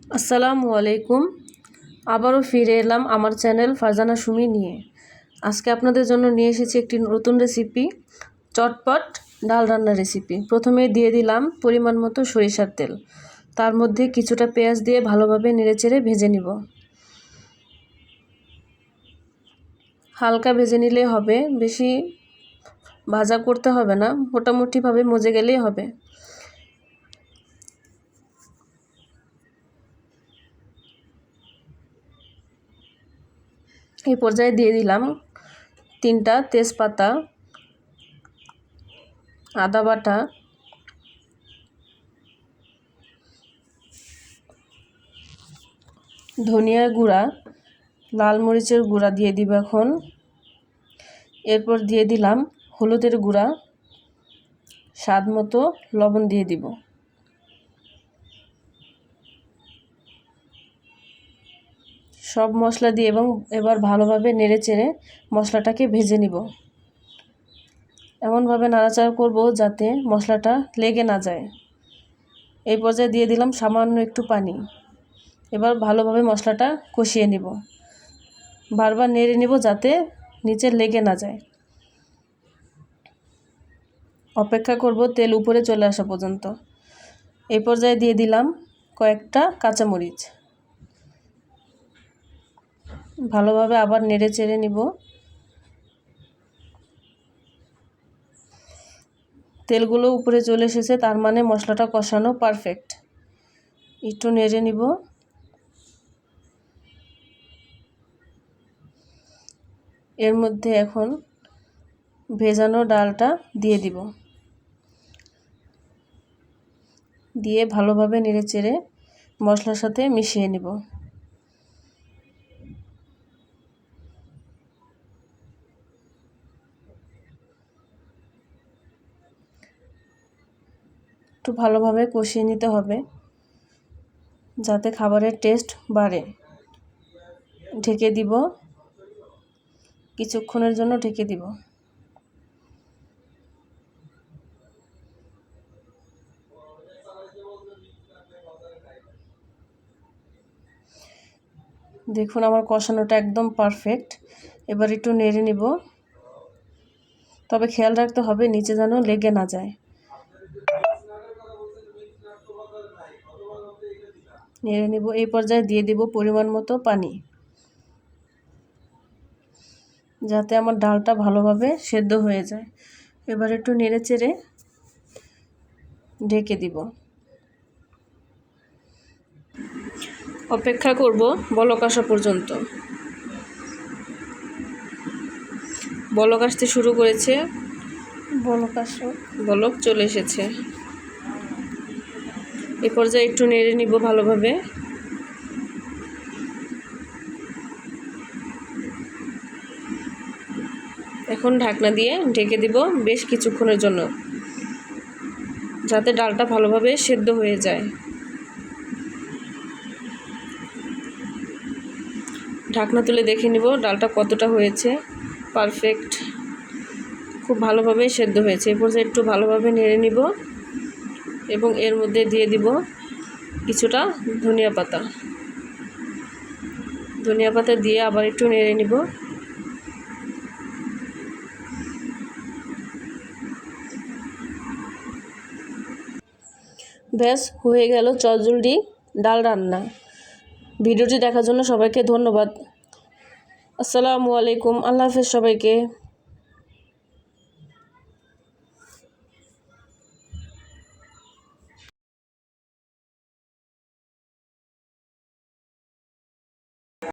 আসসালামু আলাইকুম। আবারও ফিরে এলাম আমার চ্যানেল ফারজানা সুমি নিয়ে। আজকে আপনাদের জন্য নিয়ে এসেছি একটি নতুন রেসিপি, চটপট ডাল রান্নার রেসিপি। প্রথমে দিয়ে দিলাম পরিমাণ মতো সরিষার তেল, তার মধ্যে কিছুটা পেঁয়াজ দিয়ে ভালোভাবে নেড়েচেড়ে ভেজে নিব। হালকা ভেজে নিলেই হবে, বেশি ভাজা করতে হবে না, মোটামুটিভাবে মজে গেলেই হবে। এই পর্যায়ে দিয়ে দিলাম 3টা তেজপাতা, আদা বাটা, ধনিয়ার গুঁড়া, লাল মরিচের গুঁড়া দিয়ে দিব এখন। এরপর দিয়ে দিলাম হলুদের গুঁড়া, স্বাদ মতো লবণ দিয়ে দিব। সব মশলা দিয়ে এবং এবার ভালোভাবে নেড়েচেড়ে মশলাটাকে ভেজে নিব। এমনভাবে নাড়াচাড়া করব যাতে মশলাটা লেগে না যায়। এই পর্যায়ে দিয়ে দিলাম সামান্য একটু পানি। এবার ভালোভাবে মশলাটা কষিয়ে নিব, বারবার নেড়ে নিব যাতে নিচে লেগে না যায়। অপেক্ষা করব তেল উপরে চলে আসা পর্যন্ত। এই পর্যায়ে দিয়ে দিলাম কয়েকটা কাঁচামরিচ। ভালোভাবে আবার নেড়ে চেড়ে নিব। তেলগুলো উপরে চলে এসেছে, তার মানে মশলাটা কষানো পারফেক্ট। একটু নেড়ে নিব। এর মধ্যে এখন ভেজানো ডালটা দিয়ে দিব, দিয়ে ভালোভাবে নেড়ে চেড়ে মশলার সাথে মিশিয়ে নিব। একটু ভালোভাবে কষিয়ে নিতে হবে যাতে খাবারের টেস্ট বাড়ে। ঢেকে দিব, কিছুক্ষণের জন্য ঢেকে দিব। দেখুন আমার কষানোটা একদম পারফেক্ট। এবার একটু নেড়ে নিব, তবে খেয়াল রাখতে হবে নিচে যেন লেগে না যায়। নেড়ে নিব। এই পর্যায়ে দিয়ে দিব পরিমাণ মতো পানি, যাতে আমার ডালটা ভালোভাবে সেদ্ধ হয়ে যায়। এবার একটু নেড়ে চেড়ে ঢেকে দিব। অপেক্ষা করব বলক আসা পর্যন্ত। বলক আসতে শুরু করেছে, বলক চলে এসেছে। এই পর্যায়ে একটু নেড়ে নিব ভালোভাবে। এখন ঢাকনা দিয়ে ঢেকে দিব বেশ কিছুক্ষণের জন্য, যাতে ডালটা ভালোভাবে সেদ্ধ হয়ে যায়। ঢাকনা তুলে দেখে নিব ডালটা কতটা হয়েছে। পারফেক্ট, খুব ভালোভাবে সেদ্ধ হয়েছে। এই পর্যায়ে একটু ভালোভাবে নেড়ে নিব এবং এর মধ্যে দিয়ে দিব কিছুটা ধনিয়া পাতা। ধনিয়া পাতা দিয়ে আবার একটু নেড়ে নিব। ব্যাস হয়ে গেল চটজলদি ডাল রান্না। ভিডিওটি দেখার জন্য সবাইকে ধন্যবাদ। আসসালামু আলাইকুম। আল্লাহ হাফেজ সবাইকে।